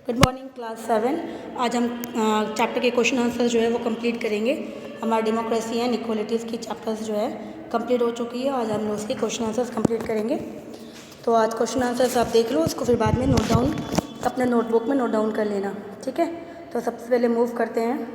Good morning class 7। आज हम chapter के क्वेश्चन आंसर जो है वो कंप्लीट करेंगे। हमारा डेमोक्रेसी एंड इक्वलिटीज़ की चैप्टर्स जो है कंप्लीट हो चुकी है। आज हम लोग उसके क्वेश्चन आंसर्स कंप्लीट करेंगे। तो आज क्वेश्चन आंसर्स आप देख लो, उसको फिर बाद में नोट डाउन अपने नोटबुक में नोट डाउन कर लेना, ठीक है। तो सबसे पहले मूव करते हैं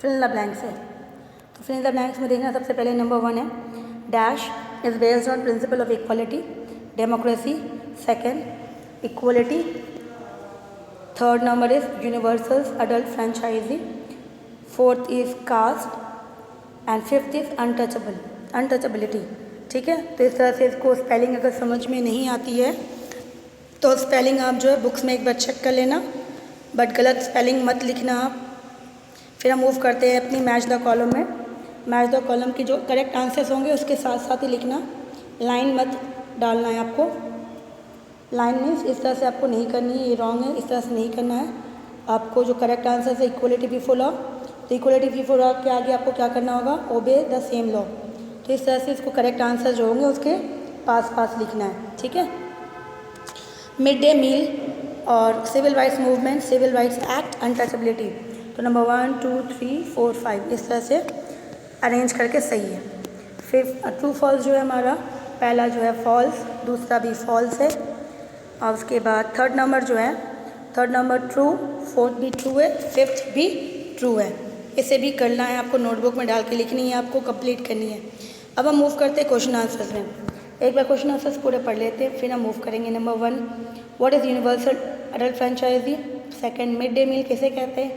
फिल इन द ब्लैंक से। तो फिल इन द ब्लैंक्स में देखना, सबसे पहले नंबर 1 है dash is based on principle of equality, democracy. Second equality. Third number is universal adult franchise. Fourth is caste and fifth is untouchability, ठीक है। तो इस तरह से इसको स्पेलिंग अगर समझ में नहीं आती है तो स्पेलिंग आप जो है बुक्स में एक बार चेक कर लेना, बट गलत स्पेलिंग मत लिखना आप। फिर हम मूव करते हैं अपनी मैच द कॉलम में। मैच द कॉलम के जो करेक्ट आंसर्स होंगे उसके साथ साथ ही लिखना, लाइन मत डालना है आपको। लाइन मीन्स इस तरह से आपको नहीं करनी है, ये रॉन्ग है, इस तरह से नहीं करना है आपको। जो करेक्ट आंसर है इक्वलिटी बिफोर लॉ, तो इक्वलिटी बिफोर लॉ के आगे आपको क्या करना होगा, ओबे द सेम लॉ। तो इस तरह से इसको करेक्ट आंसर जो होंगे उसके पास पास लिखना है, ठीक है। मिड डे मील और civil rights movement, civil rights act, untouchability. तो नंबर 1 2 3 4 5 इस तरह से अरेंज करके सही है। फिर ट्रू फॉल्स जो है हमारा, पहला जो है फॉल्स, दूसरा भी फॉल्स है, और उसके बाद थर्ड नंबर जो है, थर्ड नंबर ट्रू, फोर्थ भी ट्रू है, फिफ्थ भी ट्रू है। इसे भी करना है आपको, नोटबुक में डाल के लिखनी है आपको, कंप्लीट करनी है। अब हम मूव करते हैं क्वेश्चन आंसर्स में। एक बार क्वेश्चन आंसर्स पूरे पढ़ लेते हैं, फिर हम मूव करेंगे। Number 1 what is universal adult franchise. Second mid day meal किसे कहते हैं,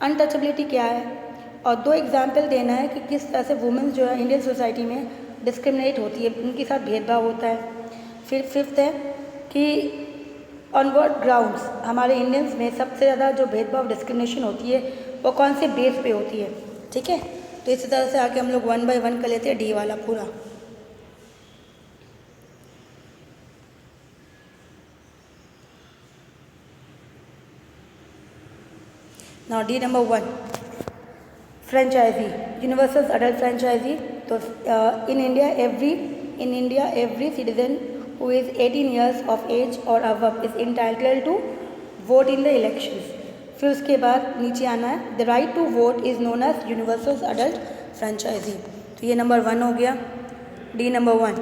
अनटचेबिलिटी क्या है, और 2 एग्जाम्पल देना है कि किस तरह से वुमेन्स जो है इंडियन सोसाइटी में डिस्क्रिमिनेट होती है, उनके साथ भेदभाव होता है। फिर फिफ्थ है कि ऑन व्हाट ग्राउंड्स हमारे इंडियंस में सबसे ज़्यादा जो भेदभाव डिस्क्रिमिनेशन होती है वो कौन से बेस पे होती है, ठीक है। तो इसी तरह से आके हम लोग 1 बाय 1 कर लेते हैं, डी वाला पूरा। Now D number 1 franchise, universal adult franchise. तो in India every citizen who is 18 years of age or above is entitled to vote in the elections। फिर उसके बाद नीचे आना है, the right to vote is known as universal adult franchisee। तो ये number 1 हो गया, डी नंबर 1,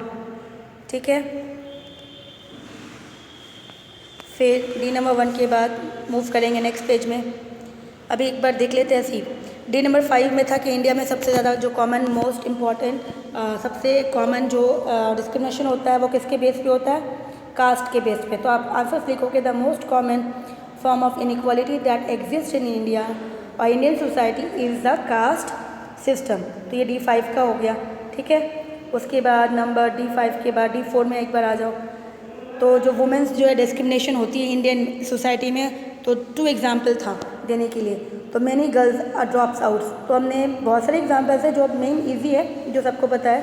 ठीक है। फिर डी नंबर 1 के बाद मूव करेंगे नेक्स्ट पेज में। अभी एक बार देख लेते हैं ऐसी। डी नंबर 5 में था कि इंडिया में सबसे ज़्यादा जो कॉमन मोस्ट इम्पॉर्टेंट सबसे कॉमन जो डिस्क्रिमिनेशन होता है वो किसके बेस पे होता है, कास्ट के बेस पे। तो आप आंसर्स लिखोगे, the most common form of inequality that exist in India और Indian society is the caste system. तो ये D5 का हो गया, ठीक है। उसके बाद नंबर D5 के बाद D4 में एक बार आ जाओ। तो जो वुमेंस जो है डिस्क्रिमिनेशन होती है इंडियन सोसाइटी में, तो 2 एग्जाम्पल था देने के लिए। तो many girls are drops outs, तो हमने बहुत सारे एग्जाम्पल्स है जो मेन ईजी है, जो सबको पता है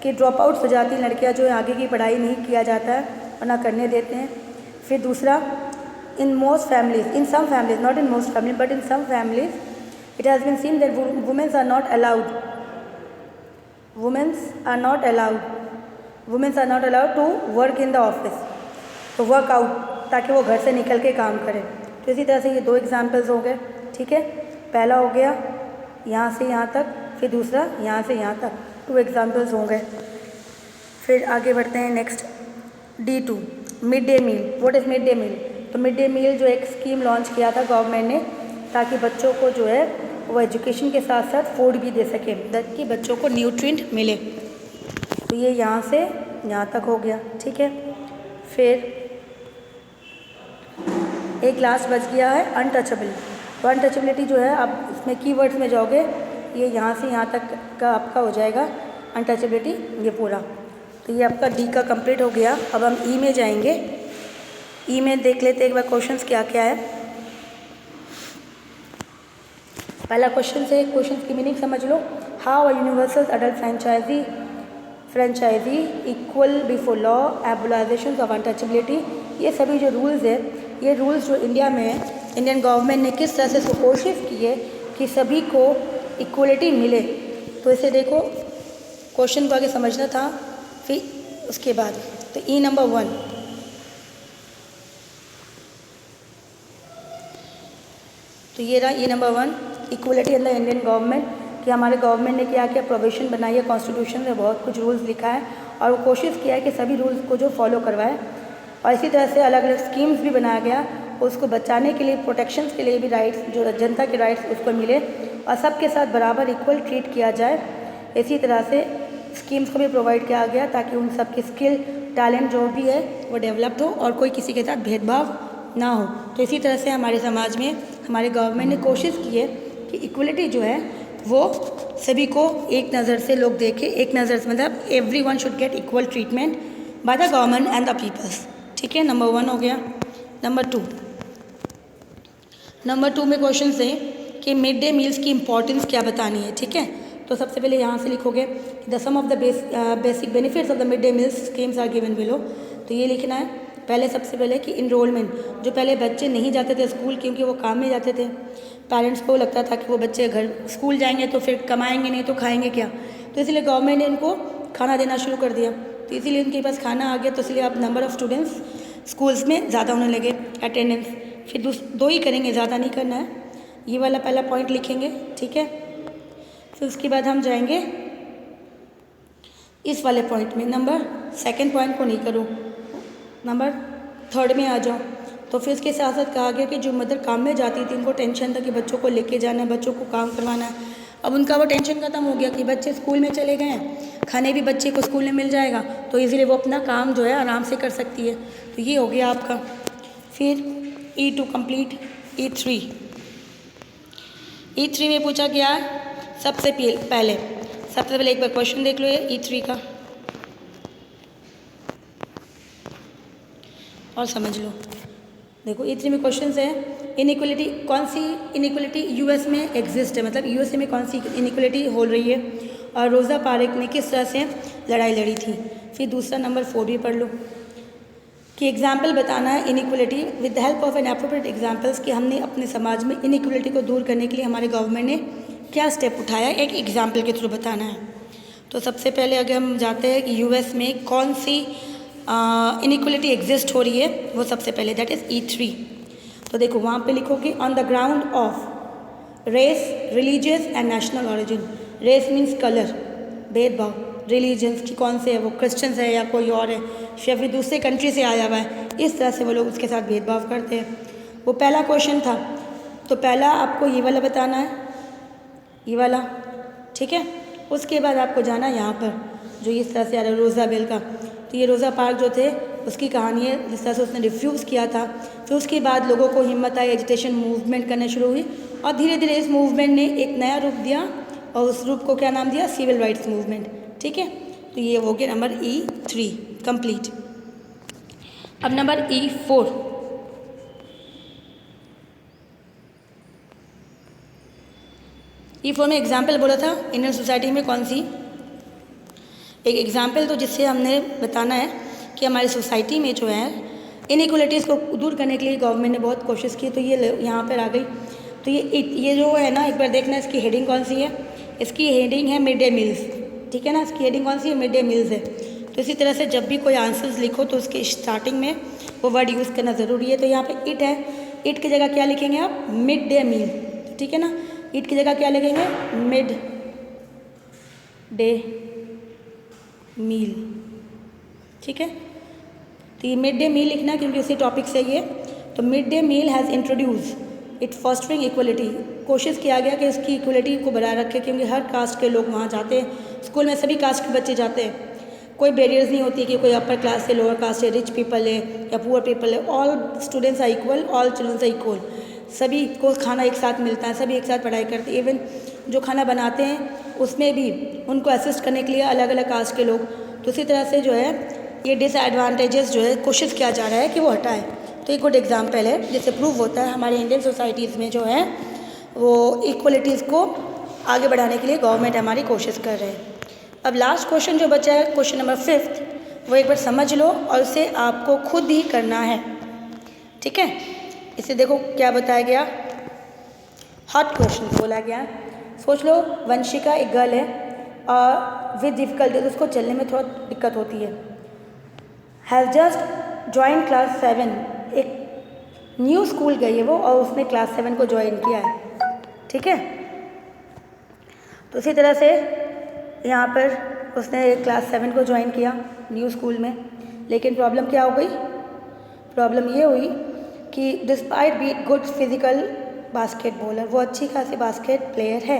कि ड्रॉप आउट्स हो जाती हैं लड़कियां, जो है आगे की पढ़ाई नहीं किया जाता है और ना करने देते हैं। फिर दूसरा, in most families, in some families, not in most family but in some families it has been seen that womens are not allowed, womens are not allowed to work in the office, तो work out, ताकि वो घर से निकल के काम करें। तो इसी तरह से ये 2 एग्जाम्पल्स हो गए, ठीक है। पहला हो गया यहाँ से यहाँ तक, फिर दूसरा यहाँ से यहाँ तक, 2 एग्जाम्पल्स हो गए। फिर आगे बढ़ते हैं next, D2 mid day meal. What is mid day meal. तो मिड डे मील जो एक स्कीम लॉन्च किया था गवर्नमेंट ने, ताकि बच्चों को जो है वो एजुकेशन के साथ साथ फूड भी दे सके, ताकि बच्चों को न्यूट्रिएंट मिले। तो ये यहाँ से यहाँ तक हो गया, ठीक है। फिर एक लास्ट बच गया है अनटचेबल। तो अनटचेबिलिटी जो है, आप इसमें कीवर्ड्स में जाओगे, ये यहाँ से यहाँ तक का आपका हो जाएगा अनटचेबिलिटी, ये पूरा। तो ये आपका डी का कंप्लीट हो गया। अब हम ई में जाएंगे। ई में देख लेते हैं एक बार क्वेश्चंस क्या क्या है। पहला क्वेश्चन से क्वेश्चन की मीनिंग समझ लो। How a universal adult franchise equal before law, abolition of untouchability. ये सभी जो रूल्स है, ये रूल्स जो इंडिया में है, इंडियन गवर्नमेंट ने किस तरह से कोशिश की है कि सभी को इक्वलिटी मिले। तो इसे देखो, क्वेश्चन को आगे समझना था, फिर उसके बाद तो ई नंबर 1, तो ये रहा E number 1, equality in the Indian government, कि हमारे गवर्नमेंट ने क्या क्या प्रोविजन बनाई है, कॉन्स्टिट्यूशन में बहुत कुछ रूल्स लिखा है और वो कोशिश किया है कि सभी रूल्स को जो फॉलो करवाए, और इसी तरह से अलग अलग स्कीम्स भी बनाया गया उसको बचाने के लिए, प्रोटेक्शंस के लिए भी राइट्स, जो जनता के राइट्स उसको मिले और सबके साथ बराबर इक्वल ट्रीट किया जाए। इसी तरह से स्कीम्स को भी प्रोवाइड किया गया ताकि उन सब की स्किल टैलेंट जो भी है वो डेवलप्ड हो और कोई किसी के साथ भेदभाव ना हो। तो इसी तरह से हमारे समाज में हमारे गवर्नमेंट ने कोशिश की है कि इक्वलिटी जो है वो सभी को एक नज़र से लोग देखें, एक नज़र से मतलब everyone should get equal treatment by the government and the peoples. ठीक है, नंबर 1 हो गया। नंबर टू में क्वेश्चन है कि मिड डे मील्स की इंपॉर्टेंस क्या बतानी है। ठीक है, तो सबसे पहले यहाँ से लिखोगे the some of the basic benefits of the mid day meals schemes are given below. तो ये लिखना है पहले, सबसे पहले कि इनरोलमेंट, जो पहले बच्चे नहीं जाते थे स्कूल क्योंकि वो काम में जाते थे, पेरेंट्स को लगता था कि वो बच्चे घर स्कूल जाएंगे तो फिर कमाएंगे नहीं तो खाएंगे क्या, तो इसलिए गवर्नमेंट ने इनको खाना देना शुरू कर दिया, तो इसीलिए उनके पास खाना आ गया, तो इसलिए अब नंबर ऑफ़ स्टूडेंट्स स्कूल्स में ज़्यादा होने लगे, अटेंडेंस। फिर 2 ही करेंगे, ज़्यादा नहीं करना है, ये वाला पहला पॉइंट लिखेंगे। ठीक है, फिर उसके बाद हम जाएंगे इस वाले पॉइंट में, नंबर 2 पॉइंट को नहीं करो, नंबर 3 में आ जाओ। तो फिर उसके साथ साथ कहा गया कि जो मदर काम में जाती थी उनको टेंशन था कि बच्चों को लेके जाना है, बच्चों को काम करवाना है, अब उनका वो टेंशन खत्म हो गया कि बच्चे स्कूल में चले गए हैं, खाने भी बच्चे को स्कूल में मिल जाएगा, तो इजीली वो अपना काम जो है आराम से कर सकती है। तो ये हो गया आपका। फिर E2 कंप्लीट। E3 में पूछा गया सबसे पहले एक बार क्वेश्चन देख लो ये E3 का और समझ लो। देखो E3 में क्वेश्चन है इनइक्वलिटी, कौन सी इनइक्वलिटी यूएस में एग्जिस्ट है, मतलब यूएसए में कौन सी इनइक्वलिटी हो रही है और रोज़ा पारेख ने किस तरह से लड़ाई लड़ी थी। फिर दूसरा नंबर 4 भी पढ़ लो कि एग्जाम्पल बताना है inequality with the help of N appropriate examples, कि हमने अपने समाज में इनइक्वलिटी को दूर करने के लिए हमारे गवर्नमेंट ने क्या स्टेप उठाया, एक एग्जाम्पल के थ्रू बताना है। तो सबसे पहले अगर हम जाते हैं कि यूएस में कौन सी इनइक्वलिटी एग्जिस्ट हो रही है, वो सबसे पहले दैट इज़ E3। तो देखो वहाँ पे लिखोगे on the ground of race, religious and national origin. Race means colour, भेदभाव, रिलीजन्स की कौन से है, वो क्रिश्चियंस है या कोई और है या फिर दूसरे कंट्री से आया हुआ है, इस तरह से वो लोग उसके साथ भेदभाव करते हैं। वो पहला क्वेश्चन था, तो पहला आपको ये वाला बताना है, ये वाला। ठीक है, उसके बाद आपको जाना यहाँ पर जो इस तरह से आ रहा है रोज़ा बेल का, तो ये रोज़ा पार्क जो थे उसकी कहानी है, जिस तरह से उसने रिफ्यूज़ किया था। फिर उसके बाद लोगों को हिम्मत आई, एजिटेशन मूवमेंट करना शुरू हुई और धीरे धीरे इस मूवमेंट ने एक नया रूप दिया और उस रूप को क्या नाम दिया, सिविल राइट्स मूवमेंट। ठीक है, तो ये हो गया नंबर E3 कंप्लीट। अब नंबर E4, E4 में एग्जाम्पल बोला था इंडियन सोसाइटी में कौन सी, एक एग्जाम्पल तो जिससे हमने बताना है कि हमारी सोसाइटी में जो है इनइक्वलिटीज़ को दूर करने के लिए गवर्नमेंट ने बहुत कोशिश की, तो ये यहाँ पर आ गई। तो ये जो है ना, एक बार देखना इसकी हेडिंग कौन सी है, इसकी हेडिंग है मिड डे मील्स। ठीक है ना, इसकी हेडिंग कौन सी है, मिड डे मील्स है। तो इसी तरह से जब भी कोई आंसर्स लिखो तो उसके स्टार्टिंग में वो वर्ड यूज़ करना ज़रूरी है। तो यहाँ पे इट है, इट की जगह क्या लिखेंगे आप, मिड डे मील। ठीक है ना, इट की जगह क्या लिखेंगे, मिड डे मील। ठीक है, तो ये मिड डे मील लिखना क्योंकि उसी टॉपिक से ये। तो mid day meal has introduce it fostering equality, कोशिश किया गया कि इसकी इक्वलिटी को बनाए रखे, क्योंकि हर कास्ट के लोग वहाँ जाते हैं, स्कूल में सभी कास्ट के बच्चे जाते हैं, कोई बैरियर्स नहीं होती कि कोई अपर क्लास से, लोअर कास्ट से, रिच पीपल है या पुअर पीपल है, all students are equal, all childrens are equal, सभी को खाना एक साथ मिलता है, सभी एक साथ पढ़ाई करते हैं। इवन जो खाना बनाते हैं उसमें भी उनको असिस्ट करने के लिए अलग अलग कास्ट के लोग। तो इसी तरह से जो है ये डिसएडवांटेजेस जो है कोशिश किया जा रहा है कि वो हटाए। तो एक गुड एग्जाम्पल है जिससे प्रूव होता है हमारे इंडियन सोसाइटीज़ में जो है वो इक्वलिटीज़ को आगे बढ़ाने के लिए गवर्नमेंट हमारी कोशिश कर रहे हैं। अब लास्ट क्वेश्चन जो बचा है, क्वेश्चन नंबर 5, वो एक बार समझ लो और उसे आपको खुद ही करना है। ठीक है, इसे देखो क्या बताया गया, हॉट क्वेश्चन बोला गया। सोच लो, वंशिका एक गर्ल है, विद डिफ़िकल्टी, तो उसको चलने में थोड़ा दिक्कत होती है। हैज़ जस्ट ज्वाइन क्लास 7, एक न्यू स्कूल गई है वो और उसने क्लास 7 को ज्वाइन किया है, ठीक है। तो इसी तरह से यहाँ पर उसने क्लास 7 को ज्वाइन किया न्यू स्कूल में, लेकिन प्रॉब्लम क्या हो गई? प्रॉब्लम ये हुई कि despite beat good physical basketballer, वो अच्छी खासी बास्केट प्लेयर है,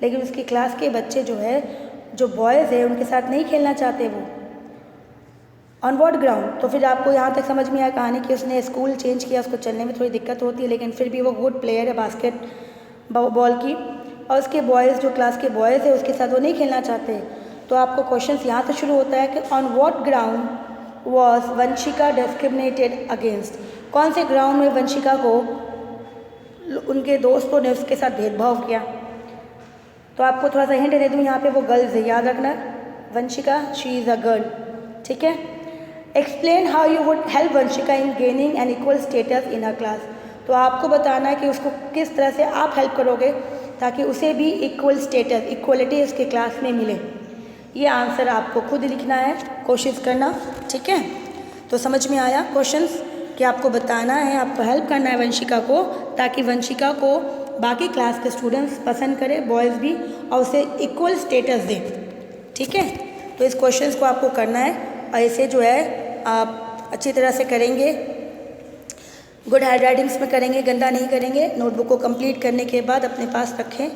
लेकिन उसकी क्लास के बच्चे जो बॉयज़ है उनके साथ नहीं खेलना चाहते वो। On what ground? तो फिर आपको यहाँ तक समझ में आया कहानी कि उसने स्कूल चेंज किया, उसको चलने में थोड़ी दिक्कत होती है, लेकिन फिर भी वो गुड प्लेयर है बास्केट बॉल की, और उसके बॉयज़ जो क्लास के बॉयज़ है उसके साथ वो नहीं खेलना चाहते। तो आपको क्वेश्चन यहाँ से शुरू होता है कि on what ground was Vanshika discriminated against, कौन से ग्राउंड में वंशिका को उनके दोस्तों ने उसके साथ भेदभाव किया। तो आपको थोड़ा सा हिंट दे दूँ, यहाँ पे वो गर्ल्स है, याद रखना, Vanshika she is a girl, ठीक है। Explain how you would help Vanshika in gaining an equal status in her class, तो आपको बताना है कि उसको किस तरह से आप हेल्प करोगे ताकि उसे भी इक्वल स्टेटस, इक्वलिटी उसके क्लास में मिले। ये आंसर आपको खुद लिखना है, कोशिश करना, ठीक है। तो समझ में आया क्वेश्चंस कि आपको बताना है, आपको हेल्प करना है वंशिका को, ताकि वंशिका को बाकी क्लास के स्टूडेंट्स पसंद करें, बॉयज़ भी, और उसे इक्वल स्टेटस दें, ठीक है। तो इस क्वेश्चंस को आपको करना है और इसे जो है आप अच्छी तरह से करेंगे, गुड हैंडराइटिंग्स में करेंगे, गंदा नहीं करेंगे। नोटबुक को कंप्लीट करने के बाद अपने पास रखें,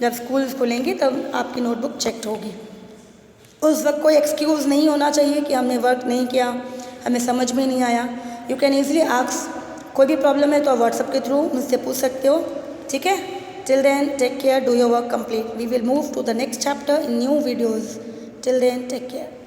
जब स्कूल्स खुलेंगे तब आपकी नोटबुक चेक होगी। उस वक्त कोई एक्सक्यूज़ नहीं होना चाहिए कि हमने वर्क नहीं किया, हमें समझ में नहीं आया। यू कैन ईजिली आस्क, कोई भी प्रॉब्लम है तो आप व्हाट्सएप के थ्रू मुझसे पूछ सकते हो, ठीक है। Till then take care, do your work complete, we will move to the next chapter in new videos. Till then take care.